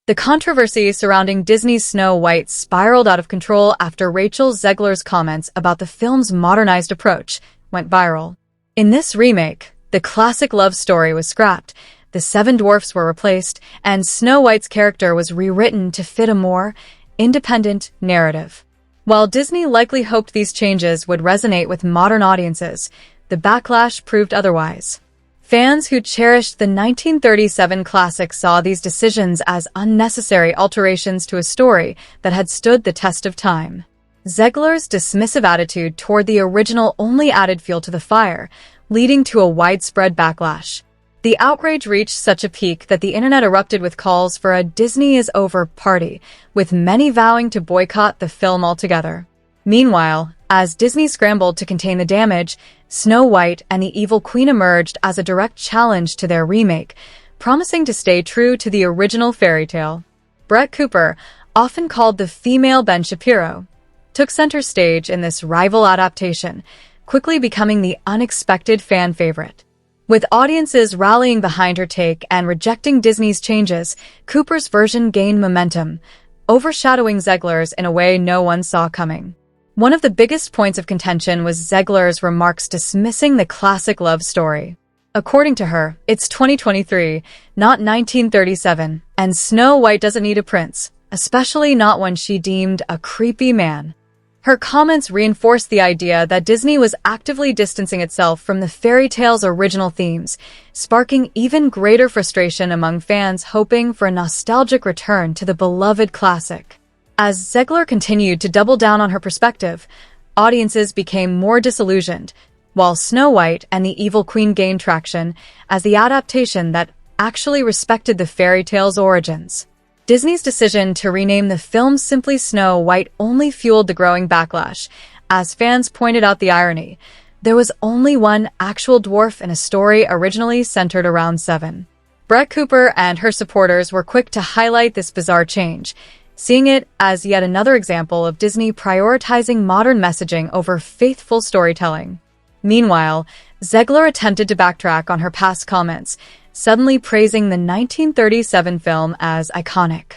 The controversy surrounding Disney's Snow White spiraled out of control after RachelZegler's comments about the film's modernized approach went viral. In this remake, the classic love story was scrapped, the seven dwarfs were replaced, and Snow White's character was rewritten to fit a more independent narrative. While Disney likely hoped these changes would resonate with modern audiences, the backlash proved otherwise. Fans who cherished the 1937 classic saw these decisions as unnecessary alterations to a story that had stood the test of time. Zegler's dismissive attitude toward the original only added fuel to the fire, leading to a widespread backlash. The outrage reached such a peak that the internet erupted with calls for a Disney is over party, with many vowing to boycott the film altogether. Meanwhile, as Disney scrambled to contain the damage, Snow White and the Evil Queen emerged as a direct challenge to their remake, promising to stay true to the original fairy tale. BrettCooper, often called the female Ben Shapiro, took center stage in this rival adaptation, quickly becoming the unexpected fan favorite. With audiences rallying behind her take and rejecting Disney's changes, Cooper's version gained momentum, overshadowing Zegler's in a way no one saw coming. One of the biggest points of contention was Zegler's remarks dismissing the classic love story. According to her, it's 2023, not 1937, and Snow White doesn't need a prince, especially not when she deemed a creepy man. Her comments reinforced the idea that Disney was actively distancing itself from the fairy tale's original themes, sparking even greater frustration among fans hoping for a nostalgic return to the beloved classic. As Zegler continued to double down on her perspective, audiences became more disillusioned, while Snow White and the Evil Queen gained traction as the adaptation that actually respected the fairy tale's origins. Disney's decision to rename the film simply Snow White only fueled the growing backlash. As fans pointed out the irony, there was only one actual dwarf in a story originally centered around seven. BrettCooper and her supporters were quick to highlight this bizarre change, seeing it as yet another example of Disney prioritizing modern messaging over faithful storytelling. Meanwhile, Zegler attempted to backtrack on her past comments, suddenly praising the 1937 film as iconic.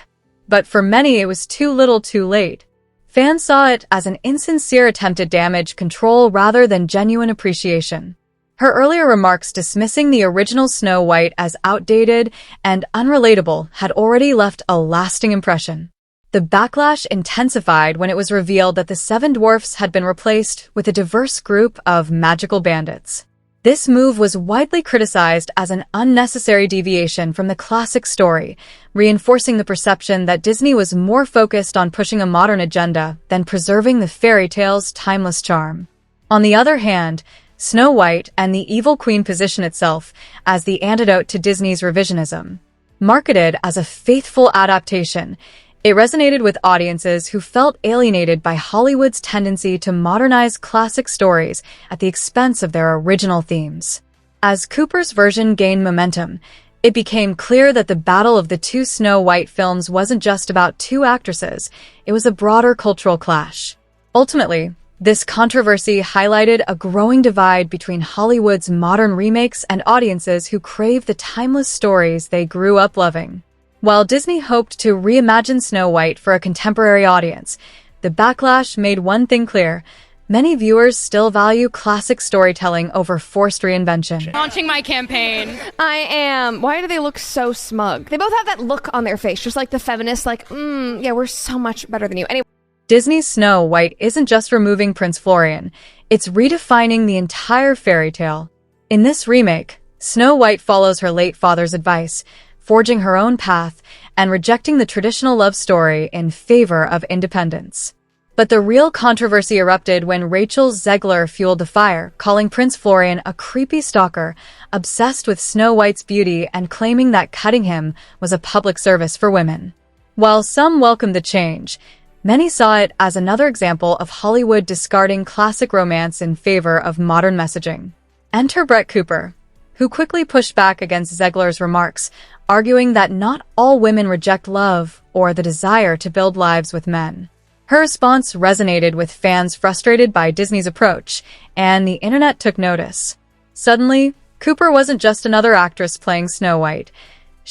But for many, it was too little too late. Fans saw it as an insincere attempt to damage control rather than genuine appreciation. Her earlier remarks dismissing the original Snow White as outdated and unrelatable had already left a lasting impression. The backlash intensified when it was revealed that the seven dwarfs had been replaced with a diverse group of magical bandits. This move was widely criticized as an unnecessary deviation from the classic story, reinforcing the perception that Disney was more focused on pushing a modern agenda than preserving the fairy tale's timeless charm. On the other hand, Snow White and the Evil Queen position itself as the antidote to Disney's revisionism. Marketed as a faithful adaptation, it resonated with audiences who felt alienated by Hollywood's tendency to modernize classic stories at the expense of their original themes. As Cooper's version gained momentum, it became clear that the battle of the two Snow White films wasn't just about two actresses, it was a broader cultural clash. Ultimately, this controversy highlighted a growing divide between Hollywood's modern remakes and audiences who crave the timeless stories they grew up loving. While Disney hoped to reimagine Snow White for a contemporary audience, the backlash made one thing clear: many viewers still value classic storytelling over forced reinvention. Launching my campaign. I am. Why do they look so smug? They both have that look on their face, just like the feminists, like, yeah, we're so much better than you. Anyway. Disney's Snow White isn't just removing Prince Florian, it's redefining the entire fairy tale. In this remake, Snow White follows her late father's advice, forging her own path and rejecting the traditional love story in favor of independence. But the real controversy erupted when RachelZegler fueled the fire, calling Prince Florian a creepy stalker, obsessed with Snow White's beauty and claiming that cutting him was a public service for women. While some welcomed the change, many saw it as another example of Hollywood discarding classic romance in favor of modern messaging. Enter BrettCooper, who quickly pushed back against Zegler's remarks, arguing that not all women reject love or the desire to build lives with men. Her response resonated with fans frustrated by Disney's approach, and the internet took notice. Suddenly, Cooper wasn't just another actress playing Snow White.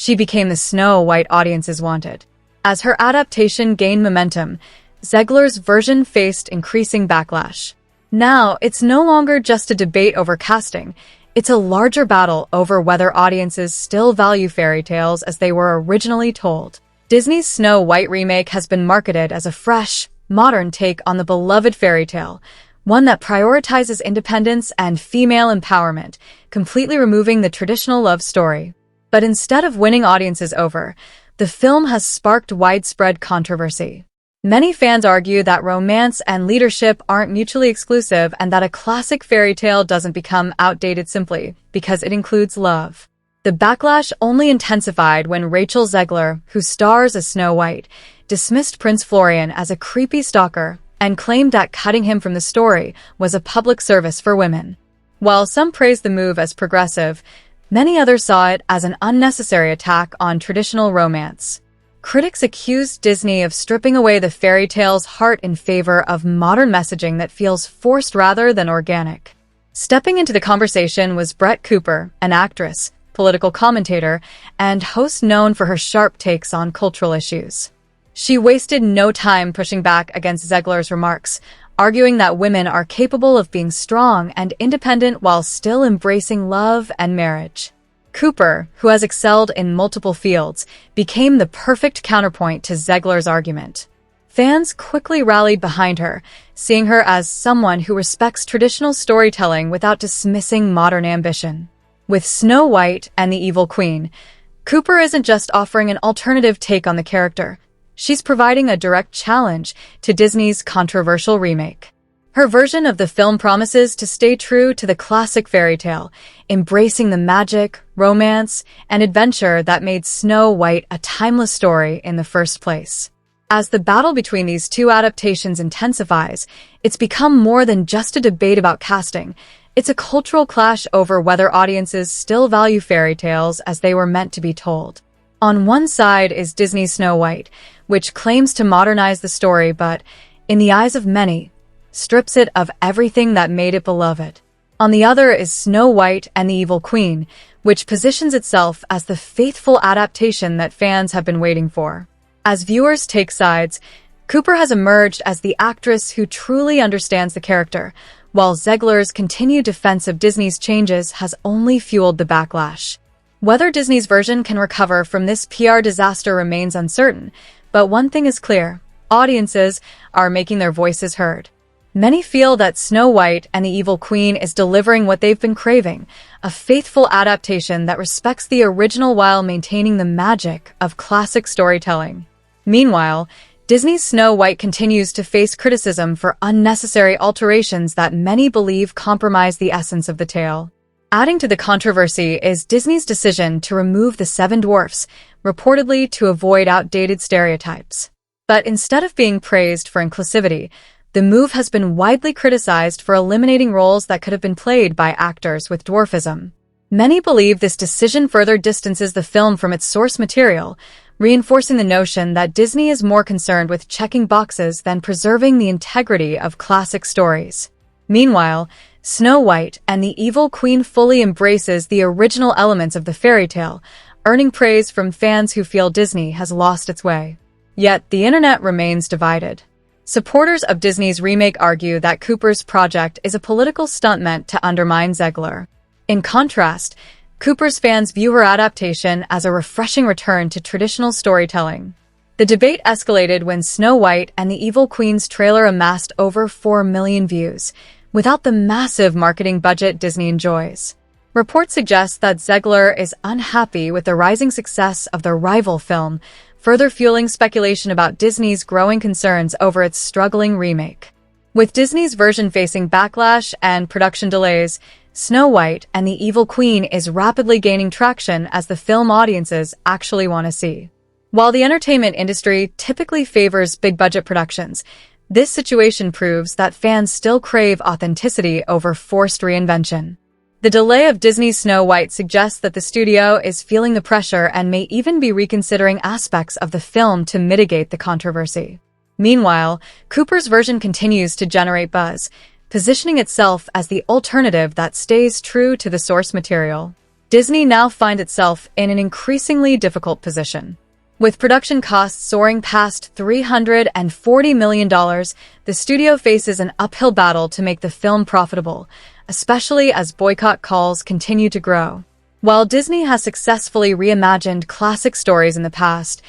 She became the Snow White audiences wanted. As her adaptation gained momentum, Zegler's version faced increasing backlash. Now, it's no longer just a debate over casting. It's a larger battle over whether audiences still value fairy tales as they were originally told. Disney's Snow White remake has been marketed as a fresh, modern take on the beloved fairy tale, one that prioritizes independence and female empowerment, completely removing the traditional love story. But instead of winning audiences over, the film has sparked widespread controversy. Many fans argue that romance and leadership aren't mutually exclusive and that a classic fairy tale doesn't become outdated simply because it includes love. The backlash only intensified when RachelZegler, who stars as Snow White, dismissed Prince Florian as a creepy stalker and claimed that cutting him from the story was a public service for women. While some praised the move as progressive, many others saw it as an unnecessary attack on traditional romance. Critics accused Disney of stripping away the fairy tale's heart in favor of modern messaging that feels forced rather than organic. Stepping into the conversation was BrettCooper, an actress, political commentator, and host known for her sharp takes on cultural issues. She wasted no time pushing back against Zegler's remarks, arguing that women are capable of being strong and independent while still embracing love and marriage. Cooper, who has excelled in multiple fields, became the perfect counterpoint to Zegler's argument. Fans quickly rallied behind her, seeing her as someone who respects traditional storytelling without dismissing modern ambition. With Snow White and the Evil Queen, Cooper isn't just offering an alternative take on the character. She's providing a direct challenge to Disney's controversial remake. Her version of the film promises to stay true to the classic fairy tale, embracing the magic, romance, and adventure that made Snow White a timeless story in the first place. As the battle between these two adaptations intensifies, it's become more than just a debate about casting. It's a cultural clash over whether audiences still value fairy tales as they were meant to be told. On one side is Disney's Snow White, which claims to modernize the story but, in the eyes of many, strips it of everything that made it beloved. On the other is Snow White and the Evil Queen, which positions itself as the faithful adaptation that fans have been waiting for. As viewers take sides, Cooper has emerged as the actress who truly understands the character, while Zegler's continued defense of Disney's changes has only fueled the backlash. Whether Disney's version can recover from this PR disaster remains uncertain, but one thing is clear: audiences are making their voices heard. Many feel that Snow White and the Evil Queen is delivering what they've been craving, a faithful adaptation that respects the original while maintaining the magic of classic storytelling. Meanwhile, Disney's Snow White continues to face criticism for unnecessary alterations that many believe compromise the essence of the tale. Adding to the controversy is Disney's decision to remove the seven dwarfs, reportedly to avoid outdated stereotypes. But instead of being praised for inclusivity, the move has been widely criticized for eliminating roles that could have been played by actors with dwarfism. Many believe this decision further distances the film from its source material, reinforcing the notion that Disney is more concerned with checking boxes than preserving the integrity of classic stories. Meanwhile, Snow White and the Evil Queen fully embraces the original elements of the fairy tale, earning praise from fans who feel Disney has lost its way. Yet, the internet remains divided. Supporters of Disney's remake argue that Cooper's project is a political stunt meant to undermine Zegler. In contrast, Cooper's fans view her adaptation as a refreshing return to traditional storytelling. The debate escalated when Snow White and the Evil Queen's trailer amassed over 4 million views, without the massive marketing budget Disney enjoys. Reports suggest that Zegler is unhappy with the rising success of the rival film, further fueling speculation about Disney's growing concerns over its struggling remake. With Disney's version facing backlash and production delays, Snow White and the Evil Queen is rapidly gaining traction as the film audiences actually want to see. While the entertainment industry typically favors big-budget productions, this situation proves that fans still crave authenticity over forced reinvention. The delay of Disney's Snow White suggests that the studio is feeling the pressure and may even be reconsidering aspects of the film to mitigate the controversy. Meanwhile, Cooper's version continues to generate buzz, positioning itself as the alternative that stays true to the source material. Disney now finds itself in an increasingly difficult position. With production costs soaring past $340 million, the studio faces an uphill battle to make the film profitable, especially as boycott calls continue to grow. While Disney has successfully reimagined classic stories in the past,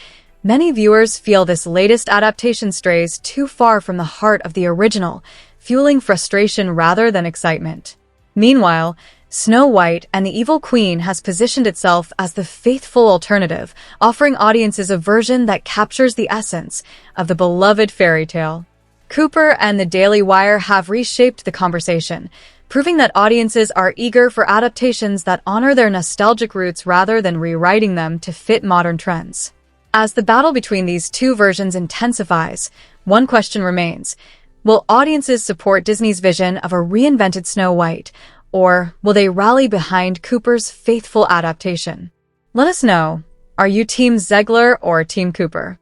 many viewers feel this latest adaptation strays too far from the heart of the original, fueling frustration rather than excitement. Meanwhile, Snow White and the Evil Queen has positioned itself as the faithful alternative, offering audiences a version that captures the essence of the beloved fairy tale. Cooper and TheDailyWire have reshaped the conversation, proving that audiences are eager for adaptations that honor their nostalgic roots rather than rewriting them to fit modern trends. As the battle between these two versions intensifies, one question remains: will audiences support Disney's vision of a reinvented Snow White, or will they rally behind Cooper's faithful adaptation? Let us know. Are you Team Zegler or Team Cooper?